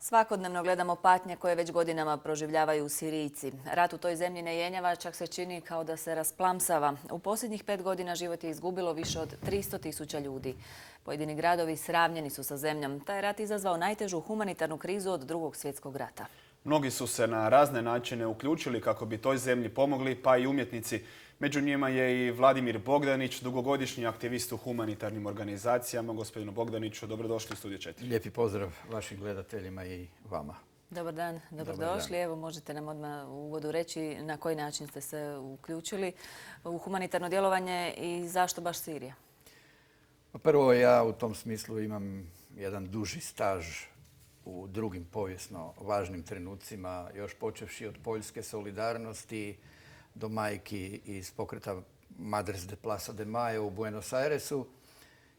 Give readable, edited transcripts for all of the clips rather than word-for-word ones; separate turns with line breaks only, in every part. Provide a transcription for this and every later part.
Svakodnevno gledamo patnje koje već godinama proživljavaju Sirijci. Rat u toj zemlji ne jenjava, čak se čini kao da se rasplamsava. U posljednjih 5 godina život je izgubilo više od 300.000 ljudi. Pojedini gradovi sravnjeni su sa zemljom. Taj rat izazvao najtežu humanitarnu krizu od Drugog svjetskog rata.
Mnogi su se na razne načine uključili kako bi toj zemlji pomogli, pa i umjetnici. Među njima je i Vladimir Bogdanić, dugogodišnji aktivist u humanitarnim organizacijama. Gospodinu Bogdaniću, dobrodošli u Studio 4.
Lijepi pozdrav vašim gledateljima i vama.
Dobar dan, dobrodošli. Evo, možete nam odmah u uvodu reći na koji način ste se uključili u humanitarno djelovanje i zašto baš Sirija?
Prvo, ja u tom smislu imam jedan duži staž u drugim povijesno važnim trenucima, još počevši od Poljske solidarnosti do majki iz pokreta Madres de Plaza de Mayo u Buenos Airesu.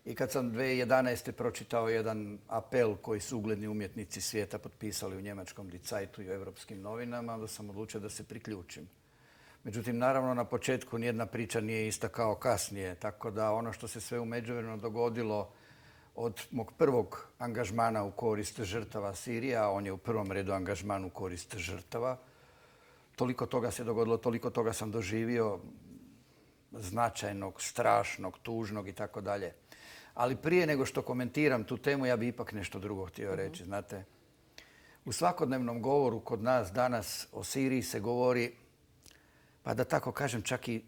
I kad sam 2011. pročitao jedan apel koji su ugledni umjetnici svijeta potpisali u njemačkom Die Zeitu i u europskim novinama, onda sam odlučio da se priključim. Međutim, naravno, na početku nijedna priča nije ista kao kasnije, tako da ono što se sve u međuvremenu dogodilo od mog prvog angažmana u korist žrtava Sirije, a on je u prvom redu angažman u korist žrtava, toliko toga se dogodilo, toliko toga sam doživio, značajnog, strašnog, tužnog i tako dalje. Ali prije nego što komentiram tu temu, ja bih ipak nešto drugo htio reći. Znate, u svakodnevnom govoru kod nas danas o Siriji se govori, pa da tako kažem, čak i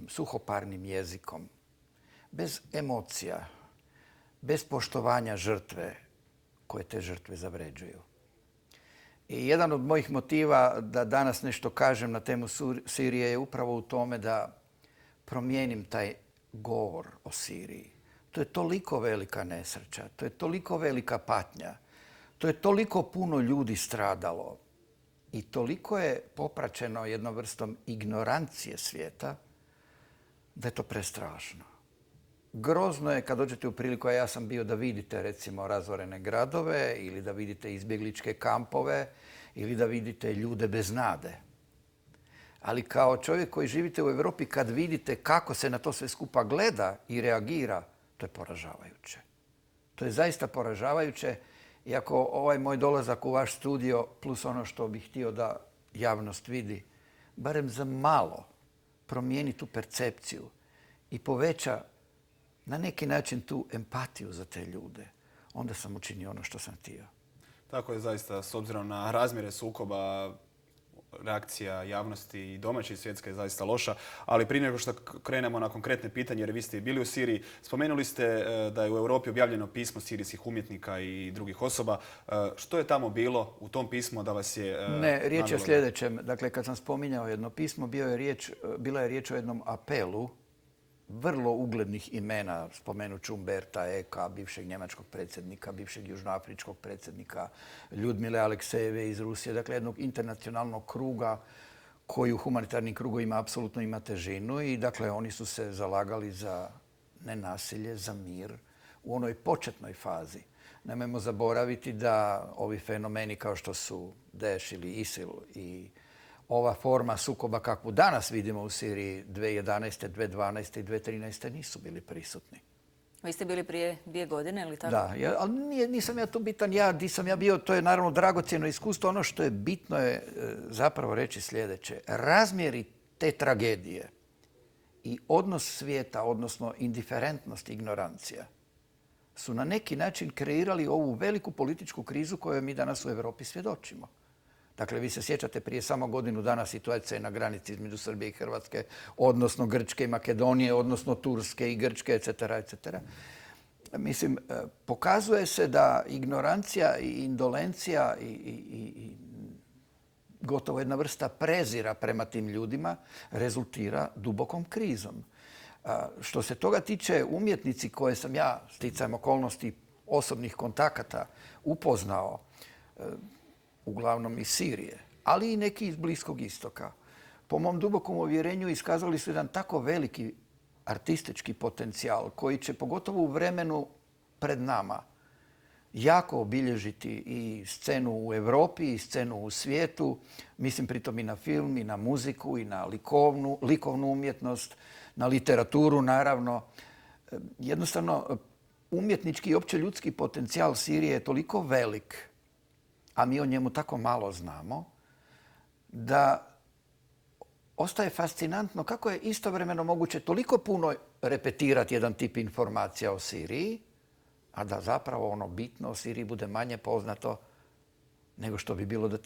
suhoparnim jezikom, bez emocija, bez poštovanja žrtve koje te žrtve zavređuju. I jedan od mojih motiva da danas nešto kažem na temu Sirije je upravo u tome da promijenim taj govor o Siriji. To je toliko velika nesreća, to je toliko velika patnja, to je toliko puno ljudi stradalo i toliko je popraćeno jednom vrstom ignorancije svijeta da je to prestrašno. Grozno je kad dođete u priliku, a ja sam bio, da vidite recimo razorene gradove ili da vidite izbjegličke kampove ili da vidite ljude bez nade. Ali kao čovjek koji živite u Europi, kad vidite kako se na to sve skupa gleda i reagira, to je poražavajuće. To je zaista poražavajuće. Iako ovaj moj dolazak u vaš studio, plus ono što bih htio da javnost vidi, barem za malo promijeni tu percepciju i poveća na neki način tu empatiju za te ljude, onda sam učinio ono što sam htio.
Tako je zaista, s obzirom na razmjere sukoba, reakcija javnosti i domaće i svjetske je zaista loša. Ali prije nego što krenemo na konkretne pitanje, jer vi ste i bili u Siriji, spomenuli ste da je u Europi objavljeno pismo sirijskih umjetnika i drugih osoba. Što je tamo bilo u tom pismu da vas je...
Ne, riječ je o sljedećem. Dakle, kad sam spominjao jedno pismo, bila je riječ o jednom apelu vrlo uglednih imena. Spomenut ću Umberta Eka, bivšeg njemačkog predsjednika, bivšeg južnoafričkog predsjednika, Ljudmile Aleksejeve iz Rusije. Dakle, jednog internacionalnog kruga koji u humanitarnim krugovima apsolutno ima težinu. I dakle, oni su se zalagali za nenasilje, za mir u onoj početnoj fazi. Nemojmo zaboraviti da ovi fenomeni kao što su Daesh ili ISIL i ova forma sukoba kakvu danas vidimo u Siriji 2011., 2012. i 2013. nisu bili prisutni.
Vi ste bili prije 2 godine, ili tako?
Da, ali nisam ja tu bitan. Di sam ja bio, to je naravno dragocjeno iskustvo. Ono što je bitno je zapravo reći sljedeće. Razmjeri te tragedije i odnos svijeta, odnosno indiferentnost, ignorancija, su na neki način kreirali ovu veliku političku krizu koju mi danas u Europi svjedočimo. Dakle, vi se sjećate prije samo godinu dana situacija na granici između Srbije i Hrvatske, odnosno Grčke i Makedonije, odnosno Turske i Grčke, etc., etc. Mislim, pokazuje se da ignorancija i indolencija i gotovo jedna vrsta prezira prema tim ljudima rezultira dubokom krizom. Što se toga tiče, umjetnici koje sam ja, sticajem okolnosti osobnih kontakata, upoznao, uglavnom iz Sirije, ali i neki iz Bliskog istoka, po mom dubokom uvjerenju iskazali su jedan tako veliki artistički potencijal koji će pogotovo u vremenu pred nama jako obilježiti i scenu u Europi i scenu u svijetu. Mislim pritom i na film, i na muziku, i na likovnu umjetnost, na literaturu naravno. Jednostavno, umjetnički i opće ljudski potencijal Sirije je toliko velik a mi o njemu tako malo znamo, da ostaje fascinantno kako je istovremeno moguće toliko puno repetirati jedan tip informacija o Siriji, a da zapravo ono bitno o Siriji bude manje poznato nego što bi bilo da ti